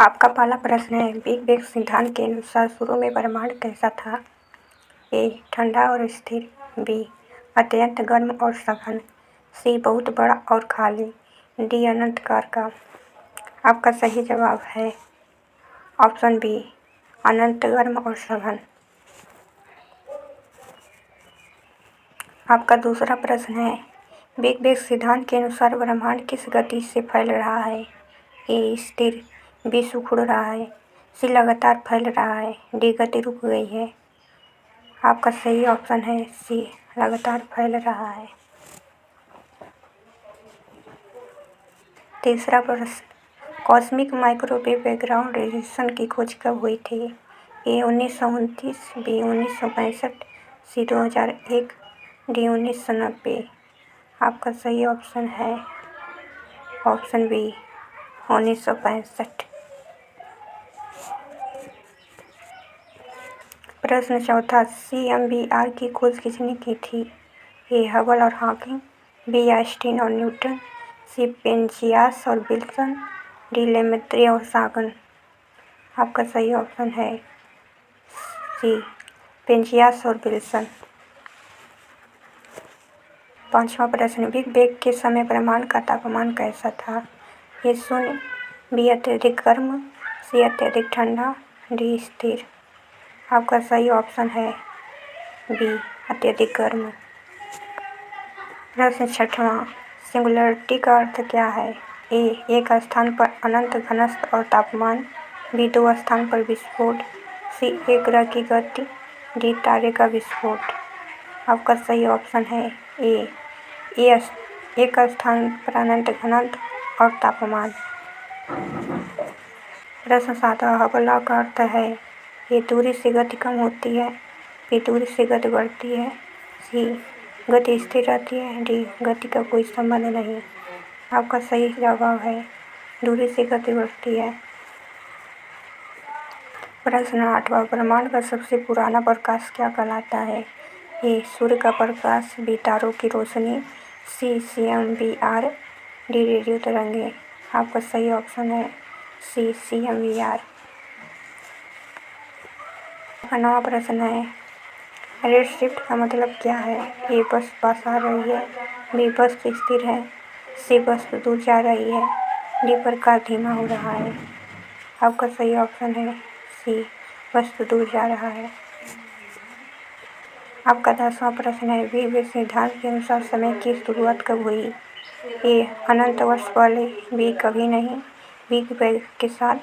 आपका पहला प्रश्न है, बिग बैंग सिद्धांत के अनुसार शुरू में ब्रह्मांड कैसा था? ए. ठंडा और स्थिर। बी. अत्यंत गर्म और सघन। सी. बहुत बड़ा और खाली। डी. अनंत आकार का। आपका सही जवाब है ऑप्शन बी, अनंत गर्म और सघन। आपका दूसरा प्रश्न है, बिग बैंग सिद्धांत के अनुसार ब्रह्मांड किस गति से फैल रहा है? ए. स्थिर। बी. सिकुड़ रहा है। सी. लगातार फैल रहा है। डी. गति रुक गई है। आपका सही ऑप्शन है सी, लगातार फैल रहा है। तीसरा प्रश्न, कॉस्मिक माइक्रोवेव बैकग्राउंड रेडिएशन की खोज कब हुई थी? ए. 1929। बी. 1965। सी. 2001। डी. 1990। आपका सही ऑप्शन है ऑप्शन बी, 1965। प्रश्न चौथा, CMBR की खोज किसने की थी? ए. हबल और हॉकिंग। बी. आइंस्टीन और न्यूटन। सी. पेंजियास और विल्सन। डी. लेमेत्रे और सागन। आपका सही ऑप्शन है सी, पेंजियास और विल्सन। पांचवा प्रश्न, बिग बैंग के समय ब्रह्मांड का तापमान कैसा था? ए. शून्य। बी. अत्यधिक गर्म। सी. अत्यधिक ठंडा। डी. स्थिर। आपका सही ऑप्शन है बी, अत्यधिक गर्म। प्रश्न छठवां, सिंगुलरिटी का अर्थ क्या है? ए. एक स्थान पर अनंत घनत्व और तापमान। बी. दो स्थान पर विस्फोट। सी. एक ग्रह की गति। डी. तारे का विस्फोट। आपका सही ऑप्शन है ए, एक स्थान पर अनंत घनत्व और तापमान। प्रश्न सातवां, हबल लॉ का अर्थ है? ए. दूरी से गति कम होती है। बी. दूरी से गति बढ़ती है। सी. गति स्थिर रहती है। डी. गति का कोई संबंध नहीं। आपका सही जवाब है दूरी से गति बढ़ती है। प्रश्न आठवां, ब्रह्मांड का सबसे पुराना प्रकाश क्या कहलाता है? ए. सूर्य का प्रकाश। बी. तारों की रोशनी। सी. CMBR। डी. रेडियो तरंगें। आपका सही ऑप्शन है सी, CMBR। नवा प्रश्न है, रेड शिफ्ट का मतलब क्या है? ए. बस पास आ रही है। बी. बस स्थिर है। सी. बस दूर जा रही है। डी. प्रकाश धीमा हो रहा है। आपका सही ऑप्शन है सी, बस दूर जा रहा है। आपका 10वां प्रश्न है, बिग बैंग सिद्धांत के अनुसार समय की शुरुआत कब हुई? ए. अनंत वर्ष पहले। बी. कभी नहीं। बिग बैंग के साथ।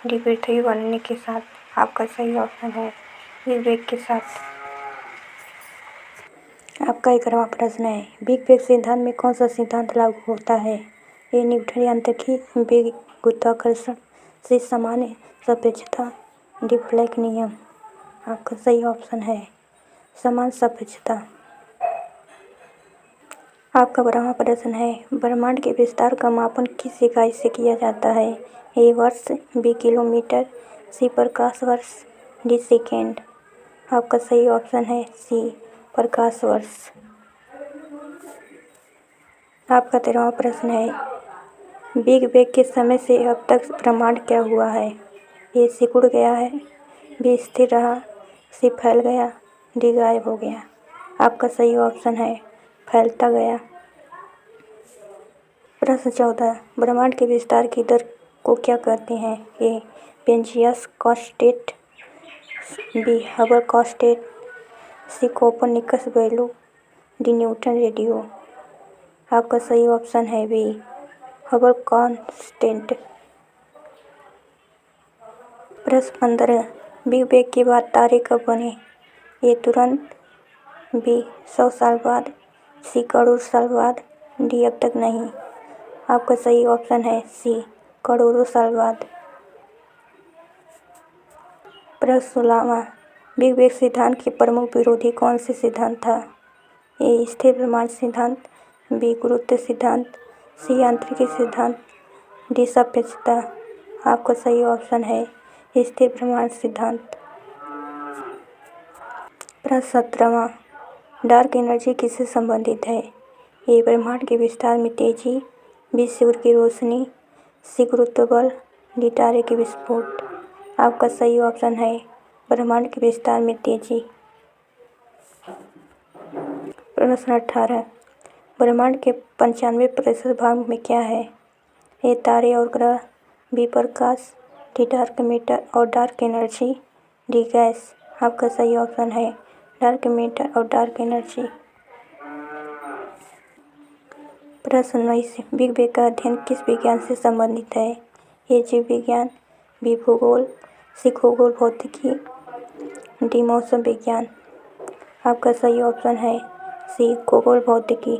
डी. पृथ्वी बनने के साथ। आपका सही ऑप्शन है बिग बैंग के साथ। आपका 11वां प्रश्न है, बिग बैंग सिद्धांत में कौन सा सिद्धांत लागू होता है? ए. न्यूटन यांत्रिकी। बी. गुरुत्वाकर्षण। सी. सामान्य सापेक्षता। डी. प्लैंक नियम। आपका सही ऑप्शन है समान सापेक्षता। आपका 12वां प्रश्न है, ब्रह्मांड के विस्तार का मापन किस इकाई से किया जाता है? ए. वर्ष। बी. किलोमीटर। सी. प्रकाश वर्ष। डी. सेकेंड। आपका सही ऑप्शन है सी, प्रकाश वर्ष। आपका 13वां प्रश्न है, बिग बैंग के समय से अब तक ब्रह्मांड क्या हुआ है? ए. सिकुड़ गया है। बी. स्थिर रहा। सी. फैल गया। डी. गायब हो गया। आपका सही ऑप्शन है फैलता गया। प्रश्न 14, ब्रह्मांड के विस्तार की दर को क्या कहते हैं? A. Penzias constant. B. Hubble constant. C. Copernicus value. D. Newton radio. आपका सही ऑप्शन है बी, हबल कांस्टेंट। प्रश्न 15, बिग बैंग के बाद तारे कब बने? ए. तुरंत। बी. 100 साल बाद। सी. करोड़ साल बाद। डी. अब तक नहीं। आपका सही ऑप्शन है सी, करोड़ों साल बाद। प्रश्न 16वां, बिग बैंग सिद्धांत के प्रमुख विरोधी कौन से सिद्धांत था? ए. स्थिर ब्रह्मांड सिद्धांत। बी. गुरुत्व सिद्धांत। सी. यांत्रिकी सिद्धांत। डी. सापेक्षता। आपका सही ऑप्शन है स्थिर ब्रह्मांड सिद्धांत। प्रश्न 17वां, डार्क एनर्जी किससे संबंधित है? ए. ब्रह्मांड के विस्तार में तेजी। बी. सूर्य की रोशनी। सी. गुरुत्व बल। डी तारे के विस्फोट। आपका सही ऑप्शन है ब्रह्मांड के विस्तार में तेजी। प्रश्न 18, ब्रह्मांड के 95% भाग में क्या है? ए तारे और ग्रह, बी प्रकाश, डी डार्क मैटर और डार्क एनर्जी, डी गैस। आपका सही ऑप्शन है डार्क मैटर और डार्क एनर्जी। प्रश्न 19, बिग बैंग का अध्ययन किस विज्ञान से संबंधित है? ए जीव विज्ञान, बी भूगोल, सी खगोल भौतिकी, डी मौसम विज्ञान। आपका सही ऑप्शन है सी खगोल भौतिकी।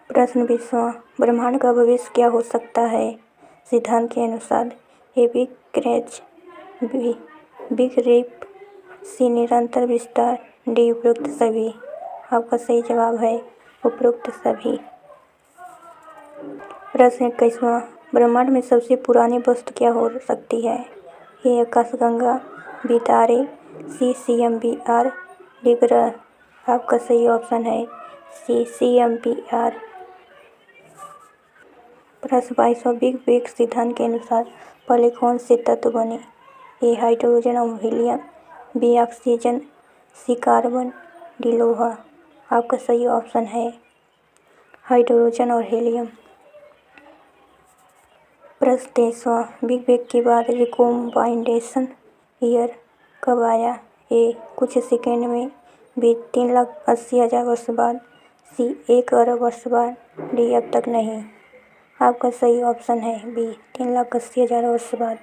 प्रश्न 20वां, ब्रह्मांड का भविष्य क्या हो सकता है सिद्धांत के अनुसार? A big crunch, B big rip, C निरंतर विस्तार, डी उपरोक्त सभी। आपका सही जवाब है उपरोक्त सभी। प्रश्न 21वां, ब्रह्मांड में सबसे पुरानी वस्तु क्या हो सकती है? ए आकाशगंगा, बी तारे, सी CMBR, डी ग्रह। आपका सही ऑप्शन है सी CMBR। प्रश्न 22वां, बिग बैंग सिद्धांत के अनुसार पहले कौन से तत्व बने? ए हाइड्रोजन और हीलियम, बी ऑक्सीजन, सी कार्बन, डी लोहा। आपका सही ऑप्शन है हाइड्रोजन और हीलियम। प्रश्न 23वां, बिग बैंग के बाद रिकॉम्बाइनेशन ईयर कब आया? ए कुछ सेकेंड में, बी 3,80,000 वर्ष बाद, सी 1 अरब वर्ष बाद, डी अब तक नहीं। आपका सही ऑप्शन है बी 3,80,000 वर्ष बाद।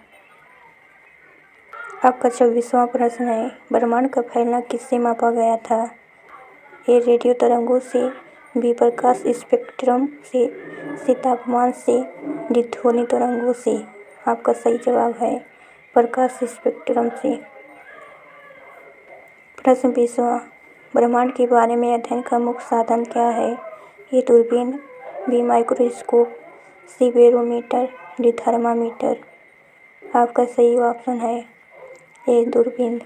आपका 24वां प्रश्न है, ब्रह्मांड का फैलना किससे मापा गया था? ए रेडियो तरंगों से, बी प्रकाश स्पेक्ट्रम से, सी तापमान से, डी ध्वनि तरंगों से। आपका सही जवाब है प्रकाश स्पेक्ट्रम से। प्रश्न 20वां, ब्रह्मांड के बारे में अध्ययन का मुख्य साधन क्या है? ए दूरबीन, B microscope, C barometer, D thermometer. आपका सही ऑप्शन है ए दूरबीन।